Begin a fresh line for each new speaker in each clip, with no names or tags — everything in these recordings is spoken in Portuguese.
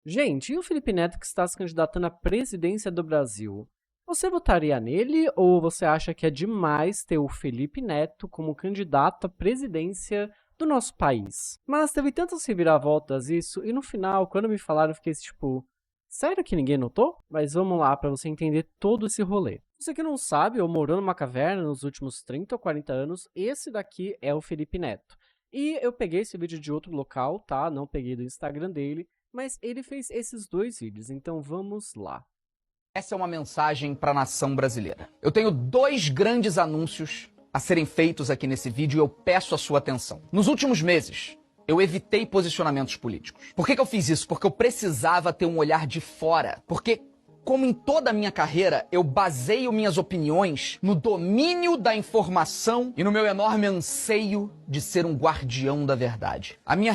Gente, e o Felipe Neto que está se candidatando à presidência do Brasil? Você votaria nele ou você acha que é demais ter o Felipe Neto como candidato à presidência do nosso país? Mas teve tantas reviravoltas isso, e no final, quando me falaram, eu fiquei tipo, sério que ninguém notou? Mas vamos lá para você entender todo esse rolê. Você que não sabe, ou morou numa caverna nos últimos 30 ou 40 anos, esse daqui é o Felipe Neto. E eu peguei esse vídeo de outro local, tá? Não peguei do Instagram dele, mas ele fez esses dois vídeos, então vamos lá.
Essa é uma mensagem para a nação brasileira. Eu tenho dois grandes anúncios a serem feitos aqui nesse vídeo e eu peço a sua atenção. Nos últimos meses, eu evitei posicionamentos políticos. Por que eu fiz isso? Porque eu precisava ter um olhar de fora. Porque, como em toda a minha carreira, eu baseio minhas opiniões no domínio da informação e no meu enorme anseio de ser um guardião da verdade. A minha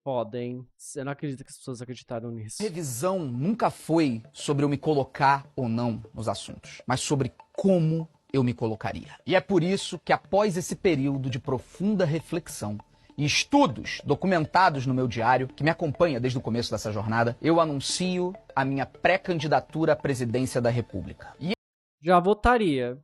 Podem. Eu não acredito que as pessoas acreditaram nisso.
revisão nunca foi sobre eu me colocar ou não nos assuntos, mas sobre como eu me colocaria. E é por isso que, após esse período de profunda reflexão e estudos documentados no meu diário, que me acompanha desde o começo dessa jornada, eu anuncio a minha pré-candidatura à presidência da República.
Já votaria,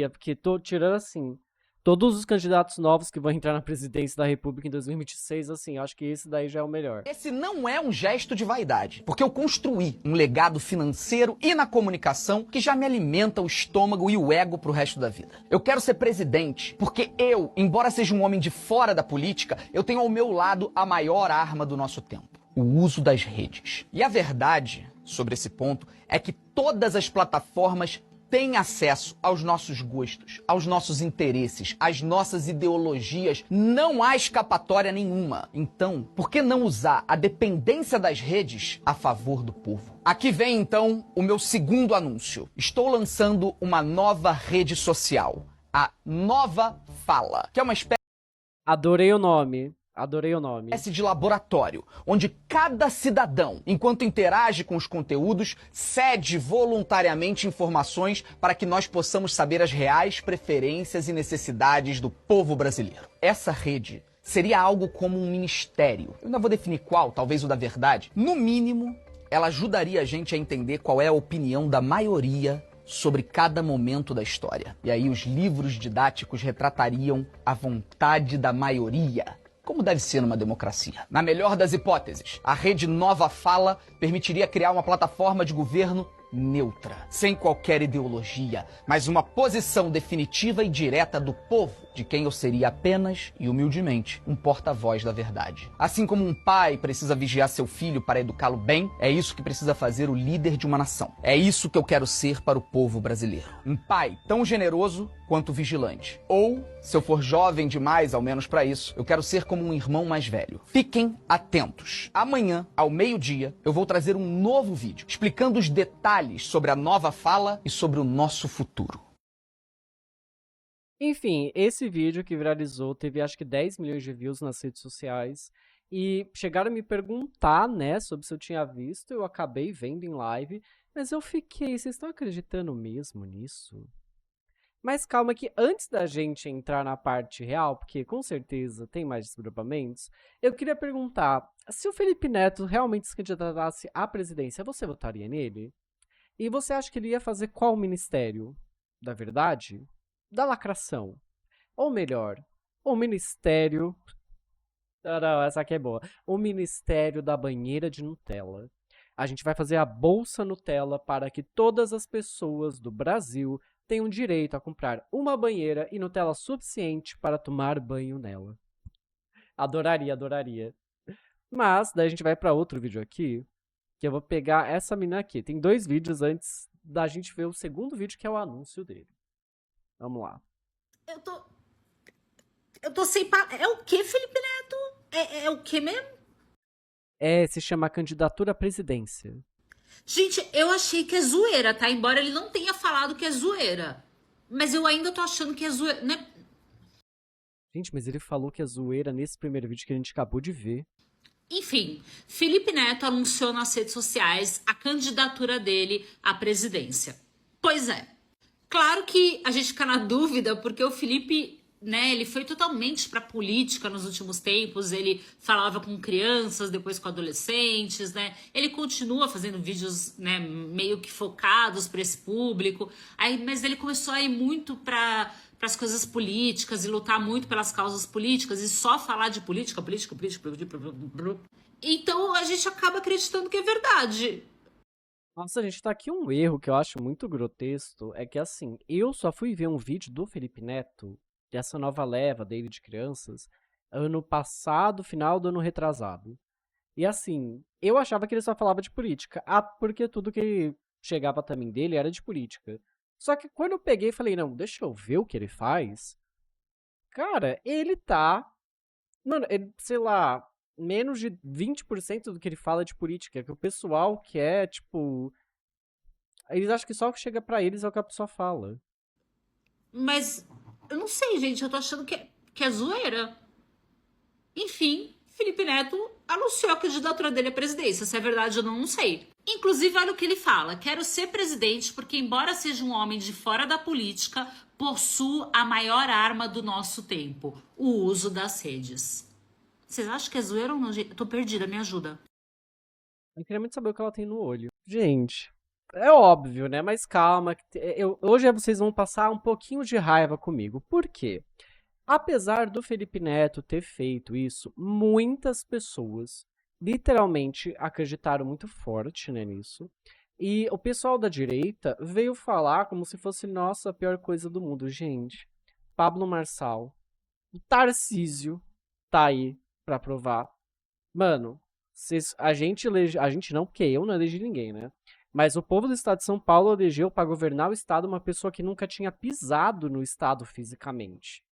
porque tô tirando assim. Todos os candidatos novos que vão entrar na presidência da República em 2026, assim, acho que esse daí já é o melhor.
Esse não é um gesto de vaidade, porque eu construí um legado financeiro e na comunicação que já me alimenta o estômago e o ego pro resto da vida. Eu quero ser presidente porque eu, embora seja um homem de fora da política, eu tenho ao meu lado a maior arma do nosso tempo: o uso das redes. E a verdade sobre esse ponto é que todas as plataformas têm acesso aos nossos gostos, aos nossos interesses, às nossas ideologias. Não há escapatória nenhuma. Então, por que não usar a dependência das redes a favor do povo? Aqui vem, então, o meu segundo anúncio. Estou lançando uma nova rede social, a Nova Fala, que é uma
Adorei o nome. Adorei o nome.
espécie de laboratório, onde cada cidadão, enquanto interage com os conteúdos, cede voluntariamente informações para que nós possamos saber as reais preferências e necessidades do povo brasileiro. Essa rede seria algo como um ministério. Eu ainda vou definir qual, talvez o da verdade. No mínimo, ela ajudaria a gente a entender qual é a opinião da maioria sobre cada momento da história. E aí os livros didáticos retratariam a vontade da maioria, como deve ser numa democracia. Na melhor das hipóteses, a rede Nova Fala permitiria criar uma plataforma de governo neutra, sem qualquer ideologia, mas uma posição definitiva e direta do povo, de quem eu seria apenas e humildemente um porta-voz da verdade. Assim como um pai precisa vigiar seu filho para educá-lo bem, é isso que precisa fazer o líder de uma nação. É isso que eu quero ser para o povo brasileiro. Um pai tão generoso quanto vigilante. Ou, se eu for jovem demais, ao menos para isso, eu quero ser como um irmão mais velho. Fiquem atentos. Amanhã, ao meio-dia, eu vou trazer um novo vídeo explicando os detalhes sobre a Nova Fala e sobre o nosso futuro.
Enfim, esse vídeo que viralizou teve acho que 10 milhões de views nas redes sociais e chegaram a me perguntar, né, sobre se eu tinha visto, eu acabei vendo em live, mas eu fiquei, vocês estão acreditando mesmo nisso? Mas calma que antes da gente entrar na parte real, porque com certeza tem mais desdobramentos, eu queria perguntar, se o Felipe Neto realmente se candidatasse à presidência, você votaria nele? E você acha que ele ia fazer qual ministério? Da verdade? Da lacração? Ou melhor, o ministério... Não, essa aqui é boa. O ministério da banheira de Nutella. A gente vai fazer a Bolsa Nutella para que todas as pessoas do Brasil tenham direito a comprar uma banheira e Nutella suficiente para tomar banho nela. Adoraria, adoraria. Mas, daí a gente vai para outro vídeo aqui, que eu vou pegar essa menina aqui. Tem dois vídeos antes da gente ver o segundo vídeo, que é o anúncio dele. Vamos lá.
Eu tô sem palavras. É o que, Felipe Neto? É o que mesmo?
Se chama candidatura à presidência.
Gente, eu achei que é zoeira, tá? Embora ele não tenha falado que é zoeira. Mas eu ainda tô achando que é zoeira, né?
Gente, mas ele falou que é zoeira nesse primeiro vídeo que a gente acabou de ver.
Enfim, Felipe Neto anunciou nas redes sociais a candidatura dele à presidência. Pois é. Claro que a gente fica na dúvida porque o Felipe né, ele foi totalmente para política nos últimos tempos. Ele falava com crianças, depois com adolescentes, né? Ele continua fazendo vídeos, né, meio que focados para esse público. Aí, mas ele começou a ir muito para as coisas políticas e lutar muito pelas causas políticas e só falar de política. Então a gente acaba acreditando que é verdade.
Nossa, gente, tá aqui um erro que eu acho muito grotesco, é que assim, eu só fui ver um vídeo do Felipe Neto, dessa nova leva dele de crianças, ano passado, final do ano retrasado. E assim, eu achava que ele só falava de política, porque tudo que chegava também dele era de política. Só que quando eu peguei e falei, não, deixa eu ver o que ele faz, cara, ele tá, mano, sei lá, menos de 20% do que ele fala é de política, que o pessoal quer, tipo, eles acham que só o que chega pra eles é o que a pessoa fala.
Mas eu não sei, gente. Eu tô achando que é zoeira. Enfim, Felipe Neto anunciou a candidatura dele à presidência. Se é verdade ou não, não sei. Inclusive, olha o que ele fala. Quero ser presidente porque, embora seja um homem de fora da política, possuo a maior arma do nosso tempo. O uso das redes. Vocês acham que é zoeira ou não, gente? Eu tô perdida, me ajuda.
Eu queria muito saber o que ela tem no olho. Gente, é óbvio, né? Mas calma. Hoje vocês vão passar um pouquinho de raiva comigo. Por quê? Apesar do Felipe Neto ter feito isso, muitas pessoas literalmente acreditaram muito forte, né, nisso. E o pessoal da direita veio falar como se fosse, nossa, a pior coisa do mundo. Gente, Pablo Marçal, o Tarcísio tá aí pra provar. Mano, a gente não, porque eu não elegi ninguém, né? Mas o povo do estado de São Paulo elegeu pra governar o estado uma pessoa que nunca tinha pisado no estado fisicamente.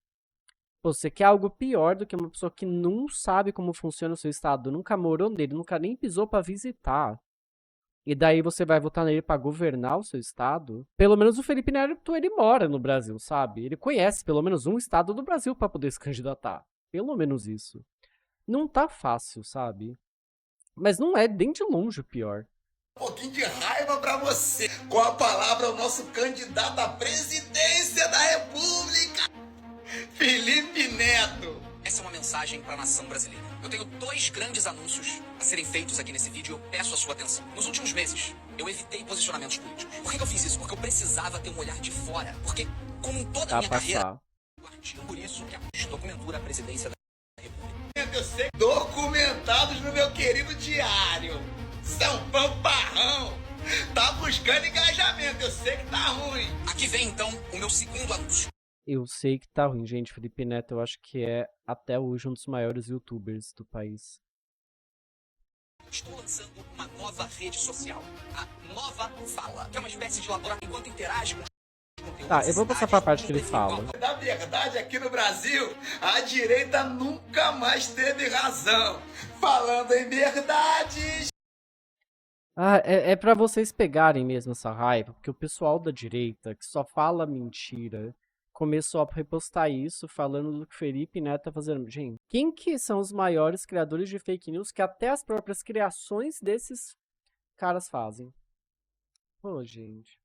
Você quer algo pior do que uma pessoa que não sabe como funciona o seu estado, nunca morou nele, nunca nem pisou pra visitar. E daí você vai votar nele pra governar o seu estado? Pelo menos o Felipe Neto, ele mora no Brasil, sabe? Ele conhece pelo menos um estado do Brasil pra poder se candidatar. Pelo menos isso. Não tá fácil, sabe? Mas não é nem de longe o pior.
Um pouquinho de raiva pra você. Com a palavra, o nosso candidato à presidência da República, Felipe Neto.
Essa é uma mensagem para a nação brasileira. Eu tenho 2 grandes anúncios a serem feitos aqui nesse vídeo e eu peço a sua atenção. Nos últimos meses, eu evitei posicionamentos políticos. Por que eu fiz isso? Porque eu precisava ter um olhar de fora. Porque, como em toda a minha carreira, por isso que a documentura a presidência da República.
Eu sei, documentados no meu querido diário. São Pamparrão. Tá buscando engajamento, eu sei que tá ruim.
Aqui vem, então, o meu segundo anúncio.
Eu sei que tá ruim, gente. Felipe Neto, eu acho que é, até hoje, um dos maiores youtubers do país.
Estou lançando uma nova rede social, a Nova Fala, que é uma espécie de laboratório enquanto interage com os conteúdos.
Tá, eu vou passar pra parte que ele fala.
Na verdade, aqui no Brasil, a direita nunca mais teve razão. Falando em verdades...
Ah, é pra vocês pegarem mesmo essa raiva, porque o pessoal da direita, que só fala mentira, começou a repostar isso, falando do que Felipe Neto tá fazendo. Gente, quem que são os maiores criadores de fake news que até as próprias criações desses caras fazem? Pô, gente.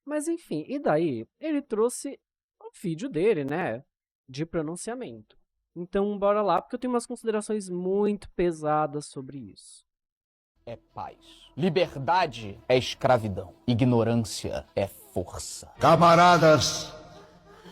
Mas enfim, e daí? Ele trouxe um vídeo dele, né? De pronunciamento. Então, bora lá, porque eu tenho umas considerações muito pesadas sobre isso.
É paz. Liberdade é escravidão. Ignorância é força.
Camaradas,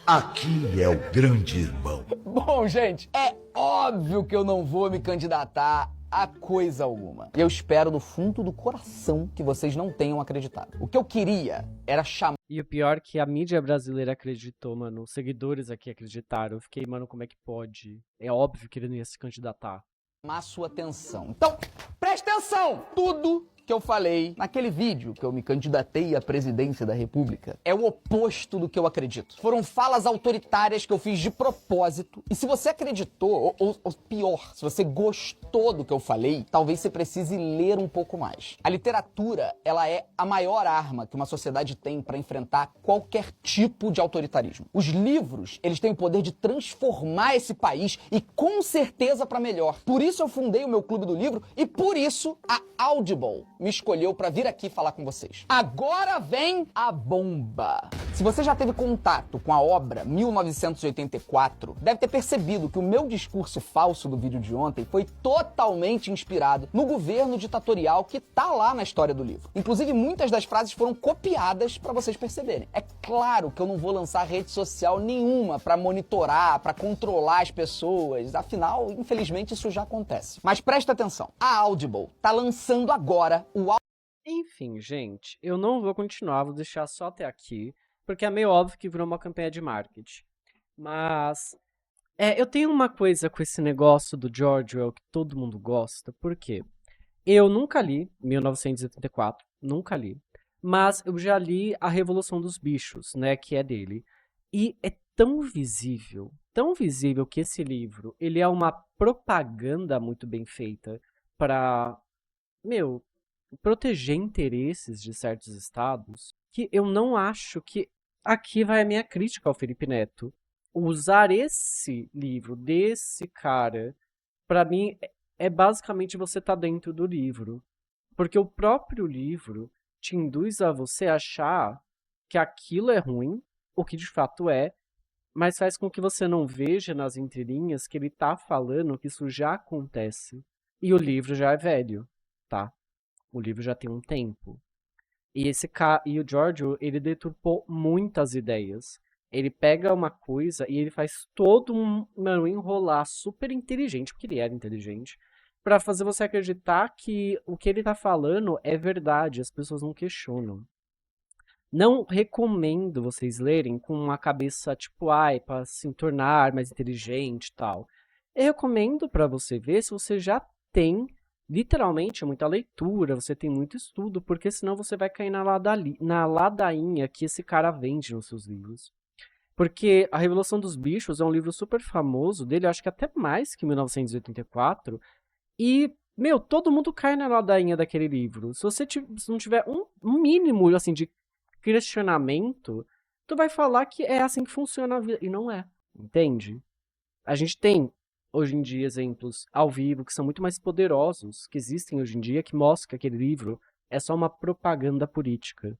aqui é o grande irmão.
Bom, gente, é óbvio que eu não vou me candidatar a coisa alguma. Eu espero do fundo do coração que vocês não tenham acreditado. O que eu queria era chamar
E o pior é que a mídia brasileira acreditou, mano. Os seguidores aqui acreditaram. Eu fiquei, mano, como é que pode? É óbvio que ele não ia se candidatar.
a sua atenção. Então, presta atenção! Tudo que eu falei naquele vídeo que eu me candidatei à presidência da República é o oposto do que eu acredito. Foram falas autoritárias que eu fiz de propósito. E se você acreditou, ou pior, se você gostou do que eu falei, talvez você precise ler um pouco mais. A literatura, ela é a maior arma que uma sociedade tem para enfrentar qualquer tipo de autoritarismo. Os livros, eles têm o poder de transformar esse país e com certeza para melhor. Por isso eu fundei o meu clube do livro e por isso a Audible me escolheu para vir aqui falar com vocês. Agora vem a bomba. Se você já teve contato com a obra 1984, deve ter percebido que o meu discurso falso do vídeo de ontem foi totalmente inspirado no governo ditatorial que tá lá na história do livro. Inclusive, muitas das frases foram copiadas para vocês perceberem. É claro que eu não vou lançar rede social nenhuma para monitorar, para controlar as pessoas, afinal, infelizmente, isso já acontece. Mas presta atenção, a Audible tá lançando agora o...
Enfim, gente, eu não vou continuar, vou deixar só até aqui, porque é meio óbvio que virou uma campanha de marketing. Mas eu tenho uma coisa com esse negócio do George Orwell que todo mundo gosta, por quê? Eu nunca li 1984, nunca li, mas eu já li A Revolução dos Bichos, né, que é dele. E é tão visível que esse livro, ele é uma propaganda muito bem feita para, proteger interesses de certos estados, que eu não acho que aqui vai a minha crítica ao Felipe Neto. Usar esse livro desse cara, pra mim, é basicamente você tá dentro do livro. Porque o próprio livro te induz a você achar que aquilo é ruim, o que de fato é, mas faz com que você não veja nas entrelinhas que ele tá falando que isso já acontece. E o livro já é velho, tá? O livro já tem um tempo. E o George, ele deturpou muitas ideias. Ele pega uma coisa e ele faz todo um enrolar super inteligente, porque ele era inteligente, pra fazer você acreditar que o que ele tá falando é verdade, as pessoas não questionam. Não recomendo vocês lerem com uma cabeça tipo, pra se tornar mais inteligente e tal. Eu recomendo pra você ver se você já tem literalmente muita leitura, você tem muito estudo, porque senão você vai cair na ladainha que esse cara vende nos seus livros. Porque A Revolução dos Bichos é um livro super famoso dele, acho que até mais que 1984, e, todo mundo cai na ladainha daquele livro. Se você não tiver um mínimo, assim, de questionamento, tu vai falar que é assim que funciona a vida, e não é, entende? A gente tem hoje em dia exemplos ao vivo que são muito mais poderosos, que existem hoje em dia, que mostram que aquele livro é só uma propaganda política.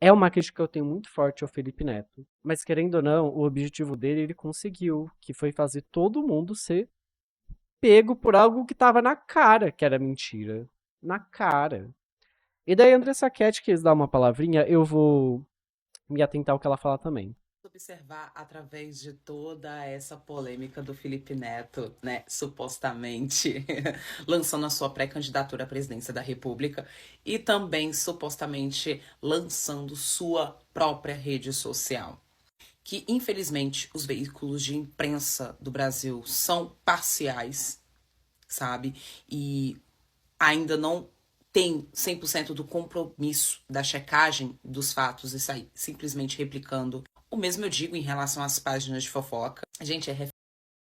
É uma crítica que eu tenho muito forte ao Felipe Neto. Mas, querendo ou não, o objetivo dele ele conseguiu, que foi fazer todo mundo ser pego por algo que estava na cara que era mentira. Na cara. E daí, André Saquete quis dar uma palavrinha, eu vou me atentar ao que ela fala também.
Observar através de toda essa polêmica do Felipe Neto, né, supostamente lançando a sua pré-candidatura à presidência da República e também supostamente lançando sua própria rede social, que infelizmente os veículos de imprensa do Brasil são parciais, sabe, e ainda não tem 100% do compromisso da checagem dos fatos e sair simplesmente replicando. O mesmo eu digo em relação às páginas de fofoca. Gente,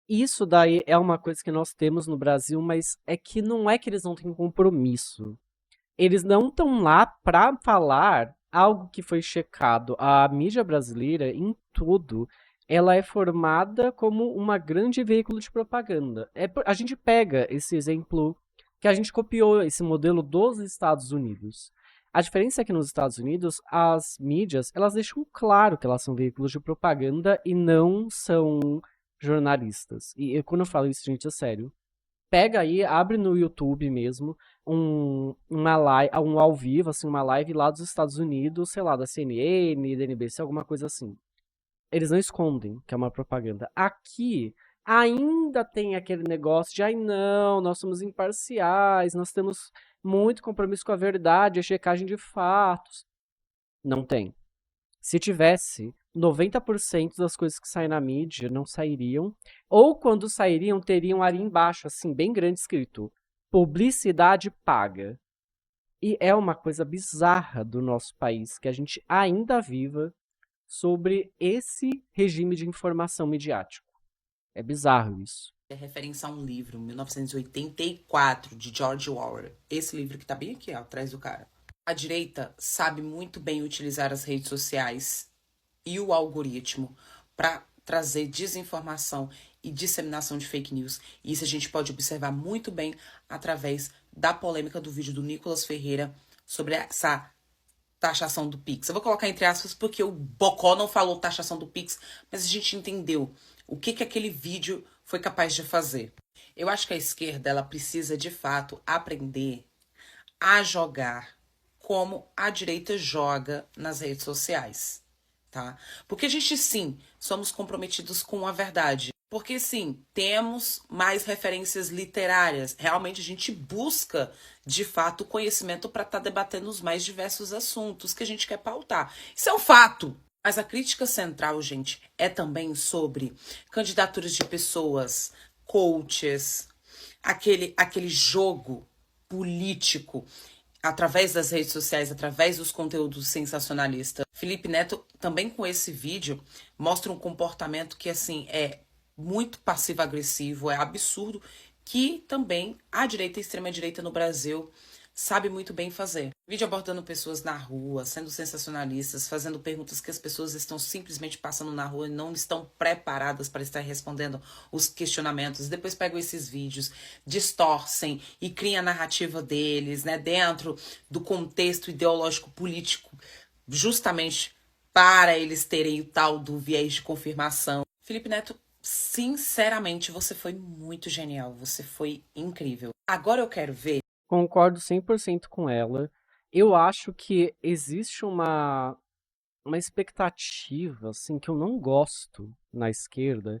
Isso daí é uma coisa que nós temos no Brasil, mas é que não é que eles não têm compromisso. Eles não estão lá pra falar algo que foi checado. A mídia brasileira, em tudo, ela é formada como uma grande veículo de propaganda. A gente pega esse exemplo que a gente copiou, esse modelo dos Estados Unidos. A diferença é que nos Estados Unidos, as mídias, elas deixam claro que elas são veículos de propaganda e não são jornalistas. E quando eu falo isso, gente, é sério. Pega aí, abre no YouTube mesmo, um ao vivo, assim, uma live lá dos Estados Unidos, sei lá, da CNN, da NBC, alguma coisa assim. Eles não escondem que é uma propaganda. Aqui, ainda tem aquele negócio de, não, nós somos imparciais, nós temos muito compromisso com a verdade, a checagem de fatos. Não tem. Se tivesse, 90% das coisas que saem na mídia não sairiam. Ou quando sairiam, teriam ali embaixo, assim, bem grande escrito, publicidade paga. E é uma coisa bizarra do nosso país, que a gente ainda viva sobre esse regime de informação midiático. É bizarro isso.
É referência a um livro, 1984, de George Orwell. Esse livro que tá bem aqui, ó, atrás do cara. A direita sabe muito bem utilizar as redes sociais e o algoritmo para trazer desinformação e disseminação de fake news. E isso a gente pode observar muito bem através da polêmica do vídeo do Nicolas Ferreira sobre essa taxação do Pix. Eu vou colocar entre aspas porque o Bocó não falou taxação do Pix, mas a gente entendeu o que aquele vídeo foi capaz de fazer. Eu acho que a esquerda ela precisa, de fato, aprender a jogar como a direita joga nas redes sociais, tá? Porque a gente, sim, somos comprometidos com a verdade. Porque, sim, temos mais referências literárias. Realmente a gente busca, de fato, conhecimento para estar debatendo os mais diversos assuntos que a gente quer pautar. Isso é um fato. Mas a crítica central, gente, é também sobre candidaturas de pessoas, coaches, aquele jogo político através das redes sociais, através dos conteúdos sensacionalistas. Felipe Neto, também com esse vídeo, mostra um comportamento que, assim, é muito passivo-agressivo, é absurdo, que também a direita e a extrema-direita no Brasil sabe muito bem fazer. Vídeo abordando pessoas na rua, sendo sensacionalistas, fazendo perguntas que as pessoas estão simplesmente passando na rua e não estão preparadas para estar respondendo os questionamentos. Depois pegam esses vídeos, distorcem e criam a narrativa deles, né, dentro do contexto ideológico político, justamente para eles terem o tal do viés de confirmação. Felipe Neto, sinceramente, você foi muito genial, você foi incrível. Agora eu quero ver.
Concordo 100% com ela. Eu acho que existe uma expectativa, assim, que eu não gosto na esquerda,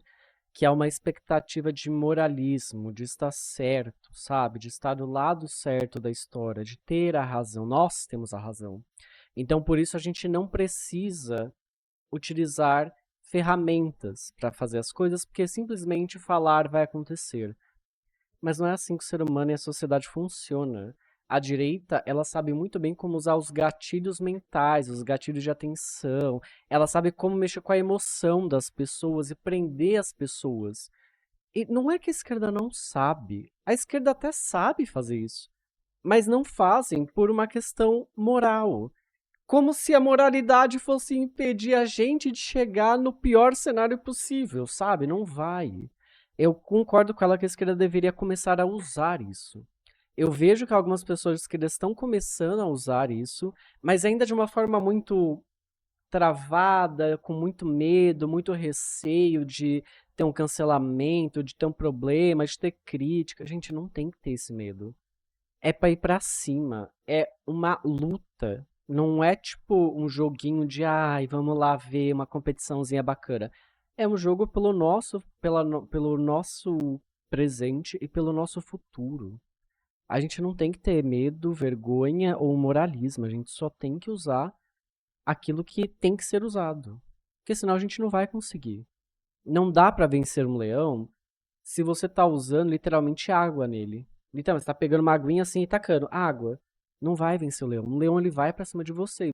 que é uma expectativa de moralismo, de estar certo, sabe? De estar do lado certo da história, de ter a razão. Nós temos a razão. Então, por isso, a gente não precisa utilizar ferramentas para fazer as coisas, porque simplesmente falar vai acontecer. Mas não é assim que o ser humano e a sociedade funciona. A direita, ela sabe muito bem como usar os gatilhos mentais, os gatilhos de atenção. Ela sabe como mexer com a emoção das pessoas e prender as pessoas. E não é que a esquerda não sabe. A esquerda até sabe fazer isso. Mas não fazem por uma questão moral. Como se a moralidade fosse impedir a gente de chegar no pior cenário possível, sabe? Não vai. Eu concordo com ela que a esquerda deveria começar a usar isso. Eu vejo que algumas pessoas de esquerda estão começando a usar isso, mas ainda de uma forma muito travada, com muito medo, muito receio de ter um cancelamento, de ter um problema, de ter crítica. Gente, não tem que ter esse medo. É pra ir pra cima. É uma luta. Não é tipo um joguinho de ai, vamos lá ver uma competiçãozinha bacana. É um jogo pelo nosso presente e pelo nosso futuro. A gente não tem que ter medo, vergonha ou moralismo. A gente só tem que usar aquilo que tem que ser usado. Porque senão a gente não vai conseguir. Não dá pra vencer um leão se você tá usando literalmente água nele. Literalmente, você tá pegando uma aguinha assim e tacando água. Não vai vencer o leão. O leão ele vai pra cima de você.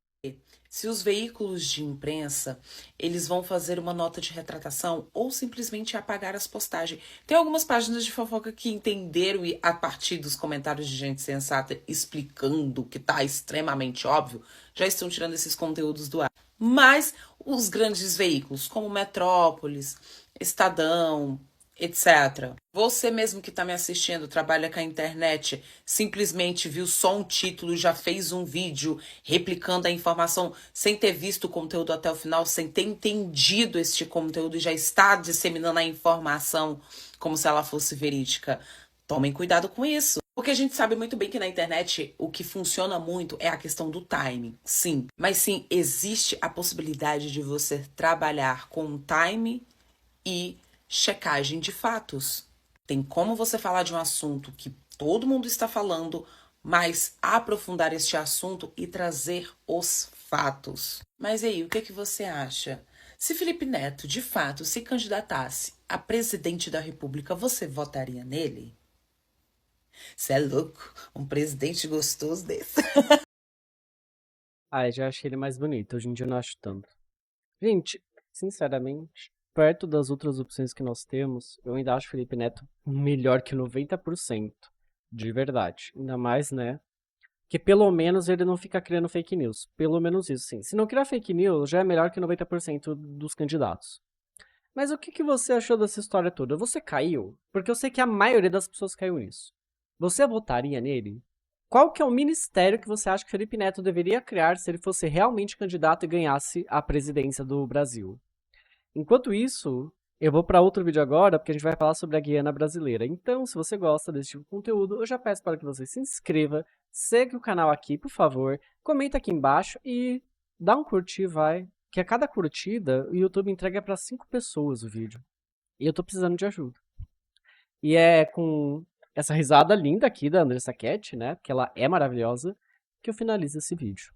Se os veículos de imprensa, eles vão fazer uma nota de retratação ou simplesmente apagar as postagens. Tem algumas páginas de fofoca que entenderam e a partir dos comentários de gente sensata explicando que tá extremamente óbvio, já estão tirando esses conteúdos do ar. Mas os grandes veículos, como Metrópolis, Estadão, etc. Você mesmo que está me assistindo, trabalha com a internet, simplesmente viu só um título, já fez um vídeo replicando a informação sem ter visto o conteúdo até o final, sem ter entendido este conteúdo e já está disseminando a informação como se ela fosse verídica. Tomem cuidado com isso. Porque a gente sabe muito bem que na internet o que funciona muito é a questão do timing, sim. Mas sim, existe a possibilidade de você trabalhar com time e checagem de fatos. Tem como você falar de um assunto que todo mundo está falando, mas aprofundar este assunto e trazer os fatos. Mas e aí, o que você acha? Se Felipe Neto, de fato, se candidatasse a presidente da República, você votaria nele? Você é louco? Um presidente gostoso desse.
Ah, eu já achei ele mais bonito. Hoje em dia eu não acho tanto. Gente, sinceramente, perto das outras opções que nós temos, eu ainda acho o Felipe Neto melhor que 90%. De verdade. Ainda mais, né? Que pelo menos ele não fica criando fake news. Pelo menos isso, sim. Se não criar fake news, já é melhor que 90% dos candidatos. Mas o que você achou dessa história toda? Você caiu? Porque eu sei que a maioria das pessoas caiu nisso. Você votaria nele? Qual que é o ministério que você acha que Felipe Neto deveria criar se ele fosse realmente candidato e ganhasse a presidência do Brasil? Enquanto isso, eu vou para outro vídeo agora, porque a gente vai falar sobre a Guiana brasileira. Então, se você gosta desse tipo de conteúdo, eu já peço para que você se inscreva, segue o canal aqui, por favor, comenta aqui embaixo e dá um curtir, vai. Que a cada curtida, o YouTube entrega para 5 pessoas o vídeo. E eu tô precisando de ajuda. E é com essa risada linda aqui da Andressa Cat, né, que ela é maravilhosa, que eu finalizo esse vídeo.